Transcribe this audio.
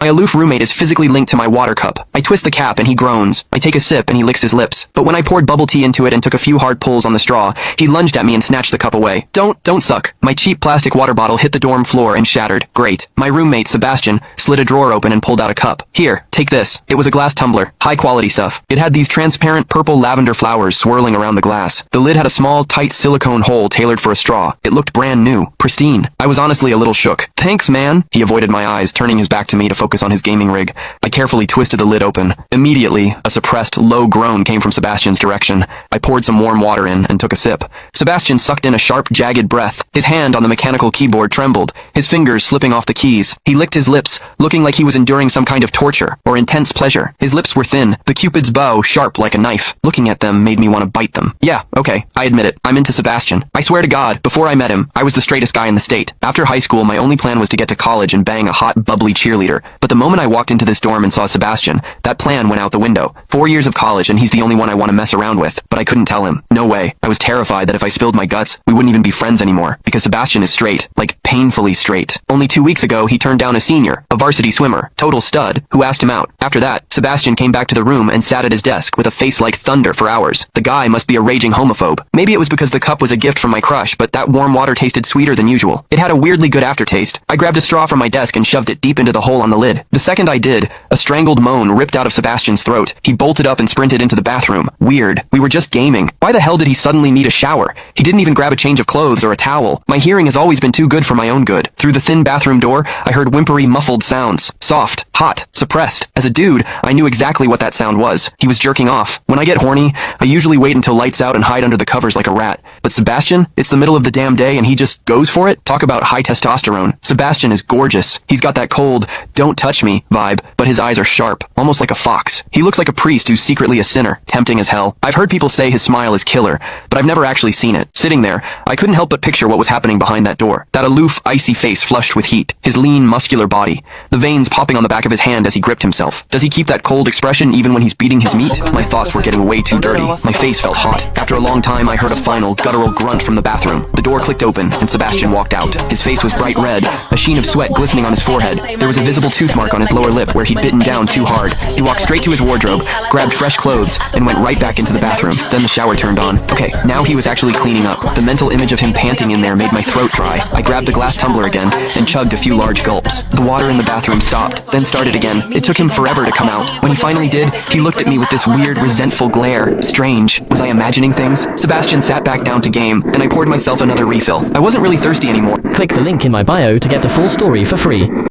My aloof roommate is physically linked to my water cup. I twist the cap and he groans. I take a sip and he licks his lips. But when I poured bubble tea into it and took a few hard pulls on the straw, he lunged at me and snatched the cup away. Don't suck. My cheap plastic water bottle hit the dorm floor and shattered. Great. My roommate, Sebastian, slid a drawer open and pulled out a cup. Here, take this. It was a glass tumbler. High quality stuff. It had these transparent purple lavender flowers swirling around the glass. The lid had a small, tight silicone hole tailored for a straw. It looked brand new. Pristine. I was honestly a little shook. Thanks, man. He avoided my eyes, turning his back to me to focus on his gaming rig. I carefully twisted the lid open. Immediately, a suppressed, low groan came from Sebastian's direction. I poured some warm water in and took a sip. Sebastian sucked in a sharp, jagged breath. His hand on the mechanical keyboard trembled, his fingers slipping off the keys. He licked his lips, looking like he was enduring some kind of torture or intense pleasure. His lips were thin, the Cupid's bow sharp like a knife. Looking at them made me want to bite them. Yeah, okay, I admit it. I'm into Sebastian. I swear to God, before I met him, I was the straightest guy in the state. After high school, my only plan was to get to college and bang a hot, bubbly cheerleader. But the moment I walked into this dorm and saw Sebastian, that plan went out the window. 4 years of college and he's the only one I want to mess around with. But I couldn't tell him. No way. I was terrified that if I spilled my guts, we wouldn't even be friends anymore. Because Sebastian is straight. Like, painfully straight. Only 2 weeks ago, he turned down a senior, a varsity swimmer, total stud, who asked him out. After that, Sebastian came back to the room and sat at his desk with a face like thunder for hours. The guy must be a raging homophobe. Maybe it was because the cup was a gift from my crush, but that warm water tasted sweeter than usual. It had a weirdly good aftertaste. I grabbed a straw from my desk and shoved it deep into the hole on the lid. The second I did, a strangled moan ripped out of Sebastian's throat. He bolted up and sprinted into the bathroom. Weird. We were just gaming. Why the hell did he suddenly need a shower? He didn't even grab a change of clothes or a towel. My hearing has always been too good for my own good. Through the thin bathroom door, I heard whimpery, muffled sounds. Soft, hot, suppressed. As a dude, I knew exactly what that sound was. He was jerking off. When I get horny, I usually wait until lights out and hide under the covers like a rat. But Sebastian, it's the middle of the damn day and he just goes for it? Talk about high testosterone. Sebastian is gorgeous. He's got that cold, don't touch me vibe, but his eyes are sharp, almost like a fox. He looks like a priest who's secretly a sinner, tempting as hell. I've heard people say his smile is killer, but I've never actually seen it. Sitting there, I couldn't help but picture what was happening behind that door. That aloof, icy face flushed with heat. His lean, muscular body. The veins popping on the back of his hand as he gripped himself. Does he keep that cold expression even when he's beating his meat? My thoughts were getting way too dirty. My face felt hot. After a long time, I heard a final, guttural grunt from the bathroom. The door clicked open, and Sebastian walked out. His face was bright red, a sheen of sweat glistening on his forehead. There was a visible tooth mark on his lower lip where he'd bitten down too hard. He walked straight to his wardrobe, grabbed fresh clothes, and went right back into the bathroom. Then the shower turned on. Okay, now he was actually cleaning up. The mental image of him panting in there made my throat dry. I grabbed the glass tumbler again and chugged a few large gulps. The water in the bathroom stopped, then started again. It took him forever to come out. When he finally did, he looked at me with this weird, resentful glare. Strange. Was I imagining things? Sebastian sat back down to game, and I poured myself another refill. I wasn't really thirsty anymore. Click the link in my bio to get the full story for free.